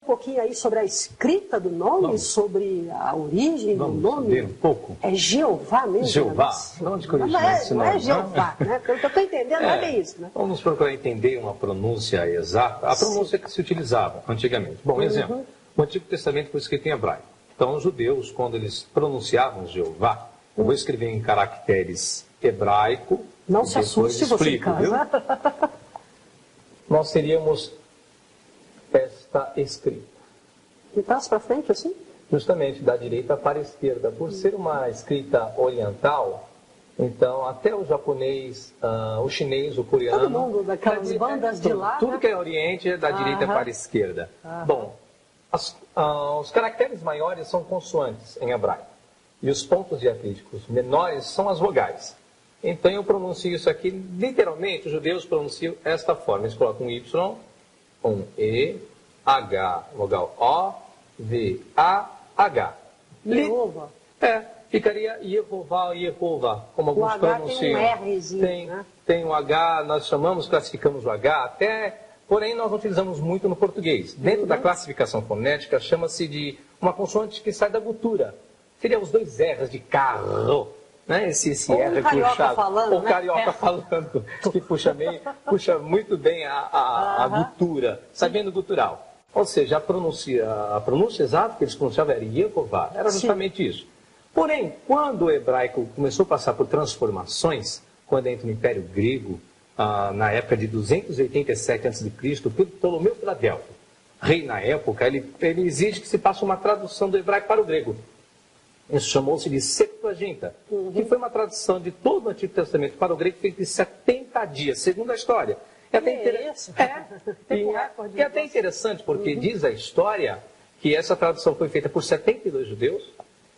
pouquinho aí sobre a escrita do nome, sobre a origem do nome? Saber um pouco. É Jeová mesmo? Jeová? De onde que origina esse nome? Não é Jeová, né? Pelo que eu estou entendendo, não é bem isso, né? Vamos procurar entender uma pronúncia exata, a pronúncia que se utilizava antigamente. Bom, exemplo, o Antigo Testamento foi escrito em hebraico. Então, os judeus, quando eles pronunciavam Jeová, eu vou escrever em caracteres hebraico. Não se assuste você em casa. Nós teríamos esta escrita. De trás para frente, assim? Justamente da direita para a esquerda. Por ser uma escrita oriental, então até o japonês, o chinês, o coreano... Todo mundo daquelas bandas de lá, tudo né? que é oriente é da direita para a esquerda. Bom, os caracteres maiores são consoantes em hebraico. E os pontos diacríticos menores são as vogais. Então eu pronuncio isso aqui, literalmente, os judeus pronunciam esta forma. Eles colocam um Y, um E, H, vogal O, V, A, H. Jeová. Ficaria Yehová, Yehová, como alguns pronunciam. Tem um Rzinho, né? Tem um H, nós classificamos o H, porém nós não utilizamos muito no português. Dentro da classificação fonética, chama-se de uma consoante que sai da gutura. Seria os dois R's de carro. Né? Esse R puxado, falando, ou carioca falando, que puxa muito bem a gutura, sabendo gutural. Ou seja, a pronúncia exata que eles pronunciavam era Yehová, era justamente isso. Porém, quando o hebraico começou a passar por transformações, quando entra no Império Grego, na época de 287 a.C., Ptolomeu Filadelfo, rei na época, ele exige que se passe uma tradução do hebraico para o grego. Isso chamou-se de Septuaginta, que foi uma tradução de todo o Antigo Testamento para o grego feita em 70 dias, segundo a história. É até interessante, porque diz a história que essa tradução foi feita por 72 judeus,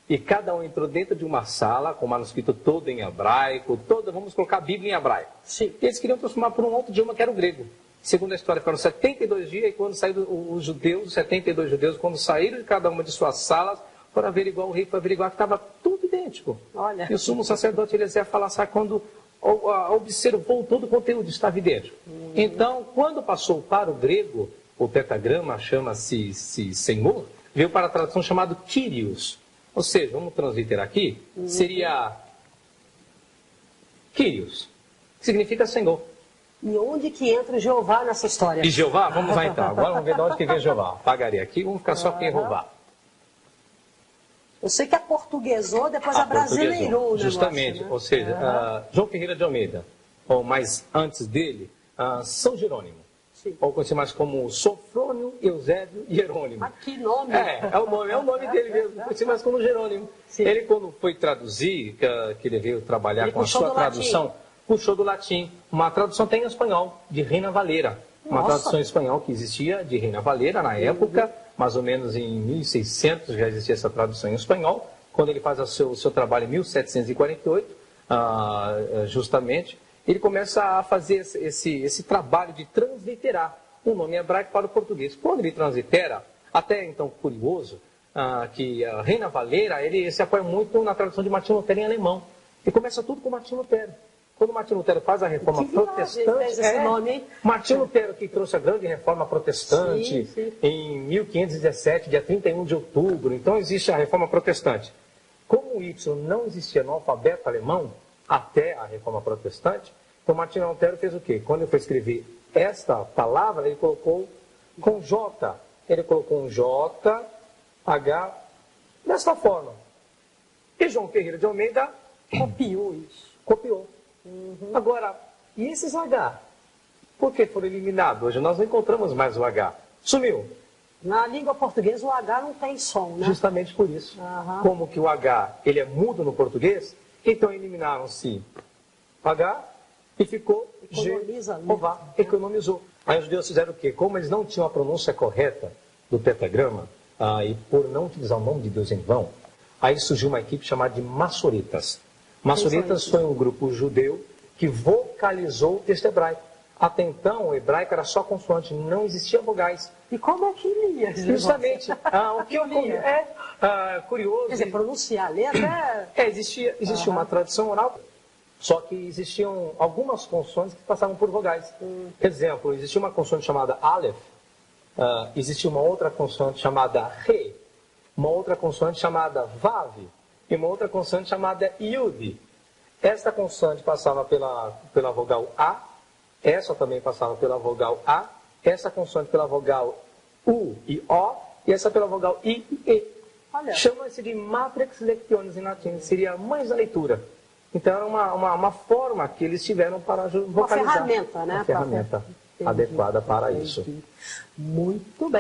e cada um entrou dentro de uma sala, com o manuscrito todo em hebraico, vamos colocar a Bíblia em hebraico. Sim. E eles queriam transformar por um outro idioma que era o grego. Segundo a história, foram 72 dias, e quando saíram os 72 judeus, quando saíram de cada uma de suas salas, para averiguar, o rei para averiguar que estava tudo idêntico. Olha. E o sumo sacerdote Eliezer fala, sabe, quando observou todo o conteúdo, estava idêntico. Então, quando passou para o grego, o tetragrama chama-se Senhor, veio para a tradução chamada Kyrios. Ou seja, vamos transliterar aqui, seria Kyrios, que significa Senhor. E onde que entra o Jeová nessa história? E Jeová? Vamos lá então. Agora vamos ver de onde que vem Jeová. Apagarei aqui, vamos ficar só com Jeová. Eu sei que aportuguesou, depois abrasileirou o justamente, negócio, né? Ou seja, João Ferreira de Almeida, ou mais antes dele, São Jerônimo. Sim. Ou conhecido mais como Sofrônio, Eusébio e Jerônimo. Ah, que nome! É o nome dele mesmo, conhecido mais como Jerônimo. Sim. Ele, quando foi traduzir, que ele veio trabalhar ele com a sua tradução, latim. Puxou do latim. Uma tradução tem em espanhol, de Reina Valera. Uma tradução em espanhol que existia, de Reina Valera, na época, mais ou menos em 1600 já existia essa tradução em espanhol. Quando ele faz o seu trabalho em 1748, justamente, ele começa a fazer esse trabalho de transliterar um nome hebraico para o português. Quando ele translitera, até então curioso, que a Reina Valera, ele se apoia muito na tradução de Martinho Lutero em alemão. E começa tudo com Martinho Lutero. Quando Martinho Lutero faz a reforma protestante, Martinho Lutero que trouxe a grande reforma protestante em 1517, dia 31 de outubro. Então existe a reforma protestante. Como o Y não existia no alfabeto alemão até a reforma protestante, então Martinho Lutero fez o quê? Quando ele foi escrever esta palavra, ele colocou com J. Ele colocou um J, H, desta forma. E João Ferreira de Almeida copiou isso. Copiou. Agora, e esses H? Por que foram eliminados? Hoje nós não encontramos mais o H. Sumiu. Na língua portuguesa o H não tem som, né? Justamente por isso. Como que o H ele é mudo no português, então eliminaram-se H e ficou Jeová. Economizou. Aí os judeus fizeram o quê? Como eles não tinham a pronúncia correta do tetragrama, e por não utilizar o nome de Deus em vão, aí surgiu uma equipe chamada de maçoritas. Maçoritas foi um grupo judeu que vocalizou o texto hebraico. Até então, o hebraico era só consoante, não existia vogais. E como é que lia? Justamente. O que eu lia? Curioso. Quer dizer, pronunciar a letra existia uma tradição oral, só que existiam algumas consoantes que passavam por vogais. Exemplo, existia uma consoante chamada Aleph, existia uma outra consoante chamada Re, uma outra consoante chamada Vav e uma outra consoante chamada Yud. Esta consoante passava pela vogal A, essa também passava pela vogal A, essa consoante pela vogal U e O, e essa pela vogal I e E. Chama-se de Matrix Lectionis em latim, seria mães da leitura. Então era uma forma que eles tiveram para vocalizar. Uma ferramenta, né? Uma ferramenta adequada para isso. Muito bem.